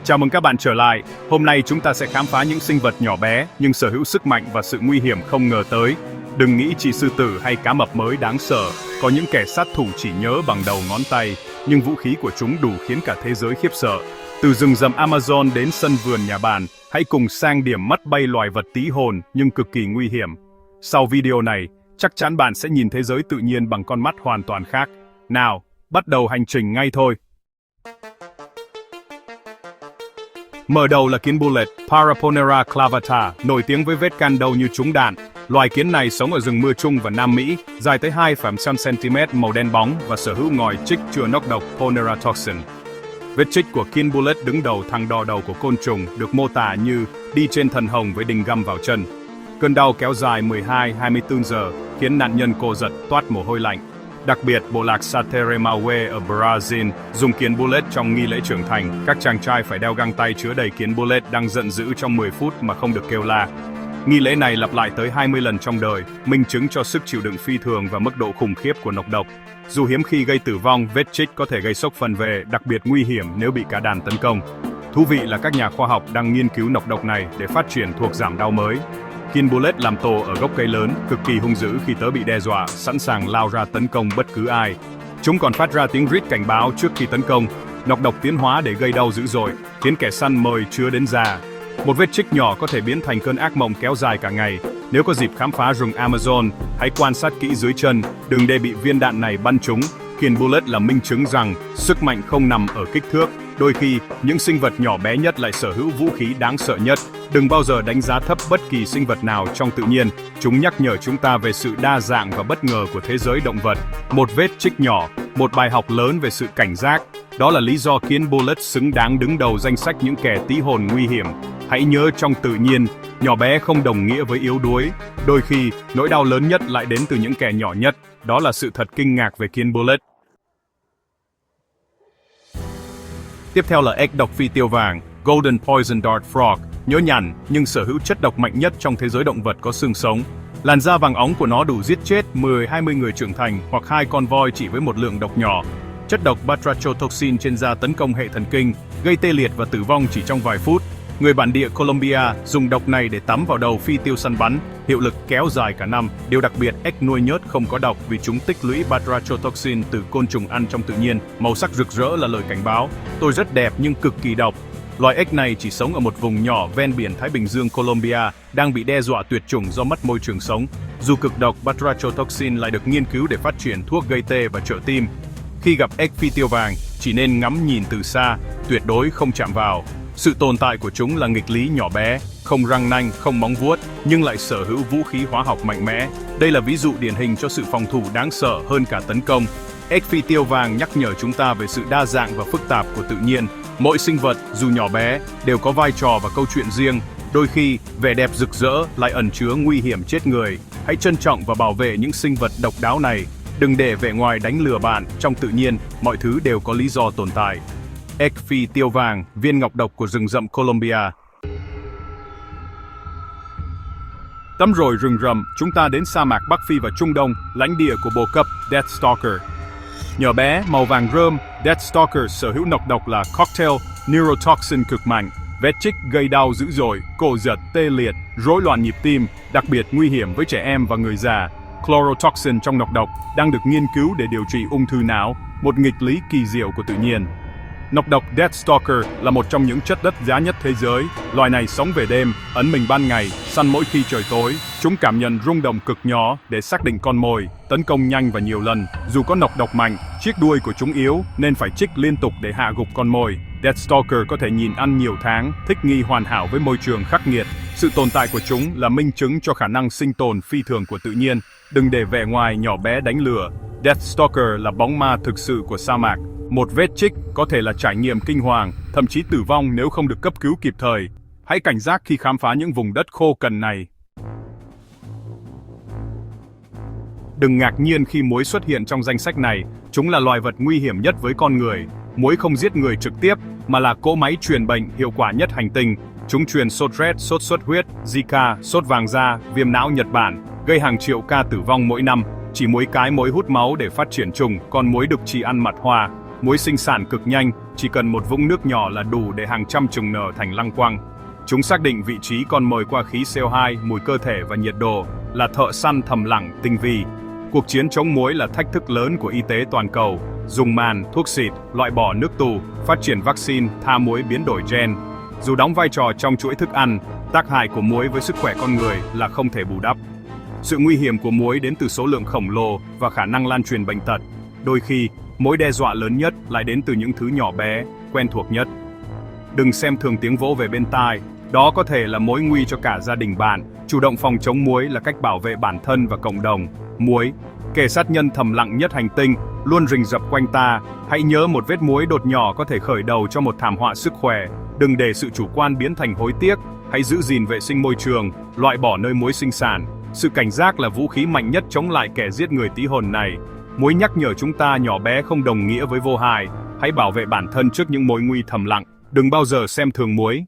Chào mừng các bạn trở lại. Hôm nay chúng ta sẽ khám phá những sinh vật nhỏ bé nhưng sở hữu sức mạnh và sự nguy hiểm không ngờ tới. Đừng nghĩ chỉ sư tử hay cá mập mới đáng sợ, có những kẻ sát thủ chỉ nhớ bằng đầu ngón tay, nhưng vũ khí của chúng đủ khiến cả thế giới khiếp sợ. Từ rừng rậm Amazon đến sân vườn nhà bạn, hãy cùng sang điểm mắt bay loài vật tí hon nhưng cực kỳ nguy hiểm. Sau video này, chắc chắn bạn sẽ nhìn thế giới tự nhiên bằng con mắt hoàn toàn khác. Nào, bắt đầu hành trình ngay thôi. Mở đầu là kiến bullet, Paraponera clavata, nổi tiếng với vết can đầu như trúng đạn. Loài kiến này sống ở rừng mưa Trung và Nam Mỹ, dài tới 2,5 cm, màu đen bóng và sở hữu ngòi chích chứa nọc độc Poneratoxin. Vết chích của kiến bullet đứng đầu thang đo đầu của côn trùng được mô tả như đi trên thần hồng với đinh găm vào chân. Cơn đau kéo dài 12-24 giờ, khiến nạn nhân co giật toát mồ hôi lạnh. Đặc biệt, bộ lạc Sateremawe ở Brazil dùng kiến bullet trong nghi lễ trưởng thành. Các chàng trai phải đeo găng tay chứa đầy kiến bullet đang giận dữ trong 10 phút mà không được kêu la. Nghi lễ này lặp lại tới 20 lần trong đời, minh chứng cho sức chịu đựng phi thường và mức độ khủng khiếp của nọc độc. Dù hiếm khi gây tử vong, vết chích có thể gây sốc phần vệ, đặc biệt nguy hiểm nếu bị cả đàn tấn công. Thú vị là các nhà khoa học đang nghiên cứu nọc độc này để phát triển thuốc giảm đau mới. Kiến bullet làm tổ ở gốc cây lớn, cực kỳ hung dữ khi tớ bị đe dọa, sẵn sàng lao ra tấn công bất cứ ai. Chúng còn phát ra tiếng rít cảnh báo trước khi tấn công. Nọc độc tiến hóa để gây đau dữ dội, khiến kẻ săn mồi chứa đến già. Một vết chích nhỏ có thể biến thành cơn ác mộng kéo dài cả ngày. Nếu có dịp khám phá rừng Amazon, hãy quan sát kỹ dưới chân, đừng để bị viên đạn này bắn trúng. Kiến bullet là minh chứng rằng sức mạnh không nằm ở kích thước. Đôi khi, những sinh vật nhỏ bé nhất lại sở hữu vũ khí đáng sợ nhất. Đừng bao giờ đánh giá thấp bất kỳ sinh vật nào trong tự nhiên. Chúng nhắc nhở chúng ta về sự đa dạng và bất ngờ của thế giới động vật. Một vết chích nhỏ, một bài học lớn về sự cảnh giác. Đó là lý do kiến bullet xứng đáng đứng đầu danh sách những kẻ tí hon nguy hiểm. Hãy nhớ, trong tự nhiên, nhỏ bé không đồng nghĩa với yếu đuối. Đôi khi, nỗi đau lớn nhất lại đến từ những kẻ nhỏ nhất. Đó là sự thật kinh ngạc về kiến bullet. Tiếp theo là ếch độc phi tiêu vàng, Golden Poison Dart Frog, nhớ nhằn nhưng sở hữu chất độc mạnh nhất trong thế giới động vật có xương sống. Làn da vàng óng của nó đủ giết chết 10-20 người trưởng thành hoặc 2 con voi chỉ với một lượng độc nhỏ. Chất độc batrachotoxin trên da tấn công hệ thần kinh, gây tê liệt và tử vong chỉ trong vài phút. Người bản địa Colombia dùng độc này để tắm vào đầu phi tiêu săn bắn, hiệu lực kéo dài cả năm. Điều đặc biệt, ếch nuôi nhớt không có độc vì chúng tích lũy batrachotoxin từ côn trùng ăn trong tự nhiên. Màu sắc rực rỡ là lời cảnh báo, tôi rất đẹp nhưng cực kỳ độc. Loài ếch này chỉ sống ở một vùng nhỏ ven biển Thái Bình Dương Colombia, đang bị đe dọa tuyệt chủng do mất môi trường sống. Dù cực độc, batrachotoxin lại được nghiên cứu để phát triển thuốc gây tê và trợ tim. Khi gặp ếch phi tiêu vàng, chỉ nên ngắm nhìn từ xa, tuyệt đối không chạm vào. Sự tồn tại của chúng là nghịch lý nhỏ bé, không răng nanh, không móng vuốt, nhưng lại sở hữu vũ khí hóa học mạnh mẽ. Đây là ví dụ điển hình cho sự phòng thủ đáng sợ hơn cả tấn công. Ếch phi tiêu vàng nhắc nhở chúng ta về sự đa dạng và phức tạp của tự nhiên. Mỗi sinh vật, dù nhỏ bé, đều có vai trò và câu chuyện riêng. Đôi khi, vẻ đẹp rực rỡ lại ẩn chứa nguy hiểm chết người. Hãy trân trọng và bảo vệ những sinh vật độc đáo này. Đừng để vẻ ngoài đánh lừa bạn. Trong tự nhiên, mọi thứ đều có lý do tồn tại. Ếch phi tiêu vàng, viên ngọc độc của rừng rậm Colombia. Tắm rồi rừng rậm, chúng ta đến sa mạc Bắc Phi và Trung Đông, lãnh địa của bồ cấp Deathstalker. Nhỏ bé, màu vàng rơm, Deathstalker sở hữu nọc độc là cocktail neurotoxin cực mạnh. Vết chích gây đau dữ dội, cổ giật, tê liệt, rối loạn nhịp tim, đặc biệt nguy hiểm với trẻ em và người già. Chlorotoxin trong nọc độc đang được nghiên cứu để điều trị ung thư não, một nghịch lý kỳ diệu của tự nhiên. Nọc độc Deathstalker là một trong những chất đất giá nhất thế giới. Loài này sống về đêm, ẩn mình ban ngày, săn mỗi khi trời tối. Chúng cảm nhận rung động cực nhỏ để xác định con mồi, tấn công nhanh và nhiều lần. Dù có nọc độc mạnh, chiếc đuôi của chúng yếu nên phải chích liên tục để hạ gục con mồi. Deathstalker có thể nhịn ăn nhiều tháng, thích nghi hoàn hảo với môi trường khắc nghiệt. Sự tồn tại của chúng là minh chứng cho khả năng sinh tồn phi thường của tự nhiên. Đừng để vẻ ngoài nhỏ bé đánh lừa. Deathstalker là bóng ma thực sự của sa mạc. Một vết chích có thể là trải nghiệm kinh hoàng, thậm chí tử vong nếu không được cấp cứu kịp thời. Hãy cảnh giác khi khám phá những vùng đất khô cằn này. Đừng ngạc nhiên khi muỗi xuất hiện trong danh sách này, chúng là loài vật nguy hiểm nhất với con người. Muỗi không giết người trực tiếp, mà là cỗ máy truyền bệnh hiệu quả nhất hành tinh. Chúng truyền sốt rét, sốt xuất huyết, Zika, sốt vàng da, viêm não Nhật Bản, gây hàng triệu ca tử vong mỗi năm. Chỉ muỗi cái muỗi hút máu để phát triển trùng, còn muỗi đực chỉ ăn mặt hoa. Muối sinh sản cực nhanh, chỉ cần một vũng nước nhỏ là đủ để hàng trăm chùm nở thành lăng quăng. Chúng xác định vị trí con mồi qua khí CO2, mùi cơ thể và nhiệt độ, là thợ săn thầm lặng, tinh vi. Cuộc chiến chống muối là thách thức lớn của y tế toàn cầu. Dùng màn, thuốc xịt, loại bỏ nước tù, phát triển vaccine, tha muối biến đổi gen. Dù đóng vai trò trong chuỗi thức ăn, tác hại của muối với sức khỏe con người là không thể bù đắp. Sự nguy hiểm của muối đến từ số lượng khổng lồ và khả năng lan truyền bệnh tật. Đôi khi, mối đe dọa lớn nhất lại đến từ những thứ nhỏ bé, quen thuộc nhất. Đừng xem thường tiếng vỗ về bên tai, đó có thể là mối nguy cho cả gia đình bạn. Chủ động phòng chống muối là cách bảo vệ bản thân và cộng đồng. Muối, kẻ sát nhân thầm lặng nhất hành tinh, luôn rình rập quanh ta. Hãy nhớ, một vết muối đột nhỏ có thể khởi đầu cho một thảm họa sức khỏe. Đừng để sự chủ quan biến thành hối tiếc. Hãy giữ gìn vệ sinh môi trường, loại bỏ nơi muối sinh sản. Sự cảnh giác là vũ khí mạnh nhất chống lại kẻ giết người tí hồn này. Muối nhắc nhở chúng ta nhỏ bé không đồng nghĩa với vô hại. Hãy bảo vệ bản thân trước những mối nguy thầm lặng. Đừng bao giờ xem thường muối.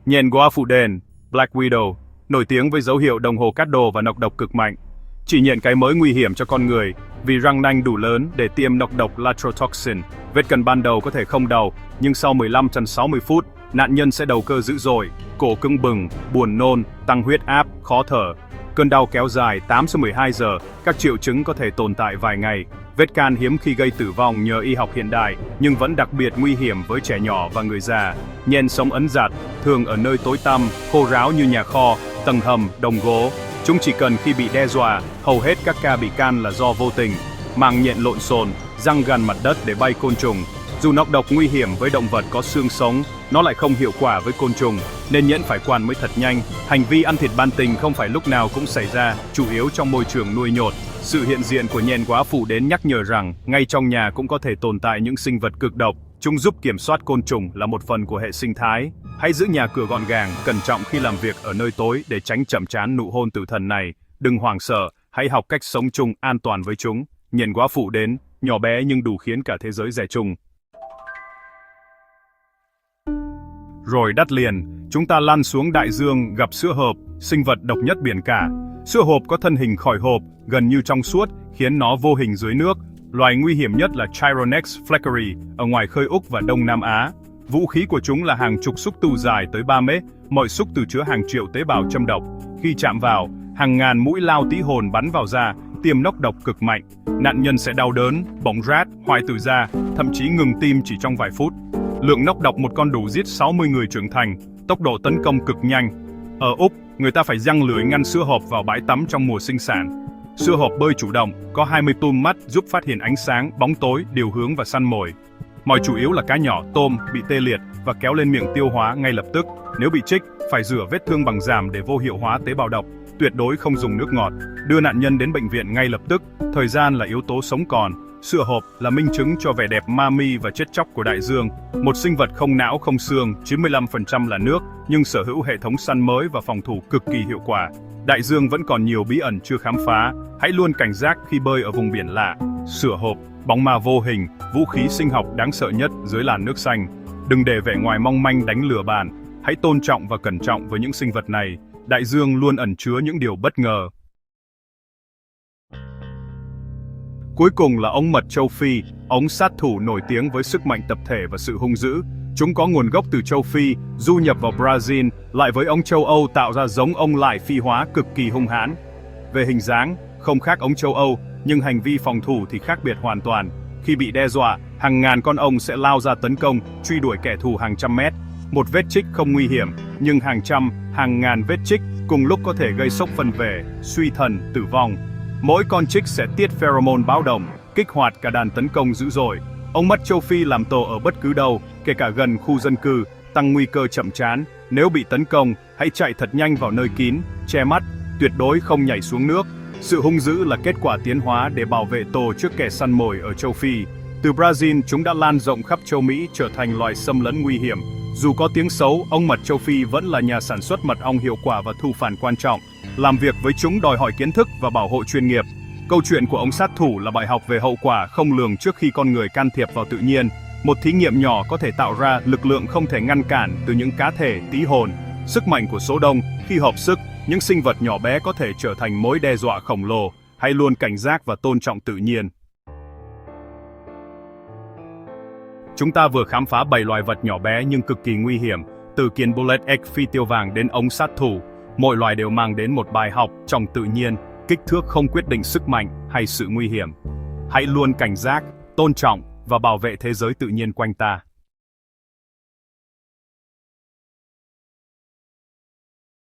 Nhện góa phụ đền, Black Widow, nổi tiếng với dấu hiệu đồng hồ cát đồ và nọc độc cực mạnh. Chỉ nhện cái mới nguy hiểm cho con người vì răng nanh đủ lớn để tiêm nọc độc latrotoxin. Vết cân ban đầu có thể không đau, nhưng sau 15-60 phút, nạn nhân sẽ đầu cơ dữ dội, cổ cứng bừng, buồn nôn, tăng huyết áp, khó thở. Cơn đau kéo dài 8-12 giờ, các triệu chứng có thể tồn tại vài ngày. Vết can hiếm khi gây tử vong nhờ y học hiện đại, nhưng vẫn đặc biệt nguy hiểm với trẻ nhỏ và người già. Nhện sống ẩn dật, thường ở nơi tối tăm, khô ráo như nhà kho, tầng hầm, đồng gỗ. Chúng chỉ cần khi bị đe dọa, hầu hết các ca bị can là do vô tình. Màng nhện lộn xộn, răng gần mặt đất để bay côn trùng. Dù nọc độc nguy hiểm với động vật có xương sống, nó lại không hiệu quả với côn trùng, nên nhện phải quản mới thật nhanh. Hành vi ăn thịt ban tình không phải lúc nào cũng xảy ra, chủ yếu trong môi trường nuôi nhốt. Sự hiện diện của nhện góa phụ đến nhắc nhở rằng, ngay trong nhà cũng có thể tồn tại những sinh vật cực độc. Chúng giúp kiểm soát côn trùng, là một phần của hệ sinh thái. Hãy giữ nhà cửa gọn gàng, cẩn trọng khi làm việc ở nơi tối để tránh chạm trán nụ hôn tử thần này. Đừng hoảng sợ, hãy học cách sống chung an toàn với chúng. Nhện góa phụ đến, nhỏ bé nhưng đủ khiến cả thế giới rẻ chung. Rồi đất liền, chúng ta lăn xuống đại dương gặp sữa hộp, sinh vật độc nhất biển cả. Sữa hộp có thân hình khỏi hộp, gần như trong suốt, khiến nó vô hình dưới nước. Loài nguy hiểm nhất là Chironex fleckeri ở ngoài khơi Úc và Đông Nam Á. Vũ khí của chúng là hàng chục xúc tu dài tới 3 mét, mỗi xúc từ chứa hàng triệu tế bào châm độc. Khi chạm vào, hàng ngàn mũi lao tí hồn bắn vào da, tiêm nọc độc cực mạnh. Nạn nhân sẽ đau đớn, bỏng rát, hoại tử da, thậm chí ngừng tim chỉ trong vài phút. Lượng nọc độc một con đủ giết 60 người trưởng thành, tốc độ tấn công cực nhanh. Ở Úc, người ta phải giăng lưới ngăn sữa hộp vào bãi tắm trong mùa sinh sản. Sữa hộp bơi chủ động, có 20 tùm mắt giúp phát hiện ánh sáng, bóng tối, điều hướng và săn mồi. Mồi chủ yếu là cá nhỏ, tôm, bị tê liệt và kéo lên miệng tiêu hóa ngay lập tức. Nếu bị trích, phải rửa vết thương bằng giàm để vô hiệu hóa tế bào độc. Tuyệt đối không dùng nước ngọt. Đưa nạn nhân đến bệnh viện ngay lập tức. Thời gian là yếu tố sống còn. Sữa hộp là minh chứng cho vẻ đẹp ma mi và chết chóc của đại dương. Một sinh vật không não không xương, 95% là nước, nhưng sở hữu hệ thống săn mới và phòng thủ cực kỳ hiệu quả. Đại dương vẫn còn nhiều bí ẩn chưa khám phá. Hãy luôn cảnh giác khi bơi ở vùng biển lạ. Sữa hộp, bóng ma vô hình, vũ khí sinh học đáng sợ nhất dưới làn nước xanh. Đừng để vẻ ngoài mong manh đánh lừa bạn. Hãy tôn trọng và cẩn trọng với những sinh vật này. Đại dương luôn ẩn chứa những điều bất ngờ. Cuối cùng là ong mật châu Phi, ong sát thủ nổi tiếng với sức mạnh tập thể và sự hung dữ. Chúng có nguồn gốc từ châu Phi, du nhập vào Brazil, lại với ong châu Âu tạo ra giống ong lại phi hóa cực kỳ hung hãn. Về hình dáng, không khác ong châu Âu, nhưng hành vi phòng thủ thì khác biệt hoàn toàn. Khi bị đe dọa, hàng ngàn con ong sẽ lao ra tấn công, truy đuổi kẻ thù hàng trăm mét. Một vết chích không nguy hiểm, nhưng hàng trăm, hàng ngàn vết chích cùng lúc có thể gây sốc phân về, suy thần, tử vong. Mỗi con chích sẽ tiết pheromone báo động, kích hoạt cả đàn tấn công dữ dội. Ong mất châu Phi làm tổ ở bất cứ đâu, kể cả gần khu dân cư, tăng nguy cơ chậm trán. Nếu bị tấn công, hãy chạy thật nhanh vào nơi kín, che mắt, tuyệt đối không nhảy xuống nước. Sự hung dữ là kết quả tiến hóa để bảo vệ tổ trước kẻ săn mồi ở châu Phi. Từ Brazil, chúng đã lan rộng khắp châu Mỹ, trở thành loài xâm lấn nguy hiểm. Dù có tiếng xấu, ong mật châu Phi vẫn là nhà sản xuất mật ong hiệu quả và thu phản quan trọng. Làm việc với chúng đòi hỏi kiến thức và bảo hộ chuyên nghiệp. Câu chuyện của ong sát thủ là bài học về hậu quả không lường trước khi con người can thiệp vào tự nhiên. Một thí nghiệm nhỏ có thể tạo ra lực lượng không thể ngăn cản từ những cá thể tí hồn. Sức mạnh của số đông, khi hợp sức, những sinh vật nhỏ bé có thể trở thành mối đe dọa khổng lồ. Hãy luôn cảnh giác và tôn trọng tự nhiên. Chúng ta vừa khám phá 7 loài vật nhỏ bé nhưng cực kỳ nguy hiểm, từ kiến bullet egg phi tiêu vàng đến ống sát thủ. Mỗi loài đều mang đến một bài học trong tự nhiên, kích thước không quyết định sức mạnh hay sự nguy hiểm. Hãy luôn cảnh giác, tôn trọng và bảo vệ thế giới tự nhiên quanh ta.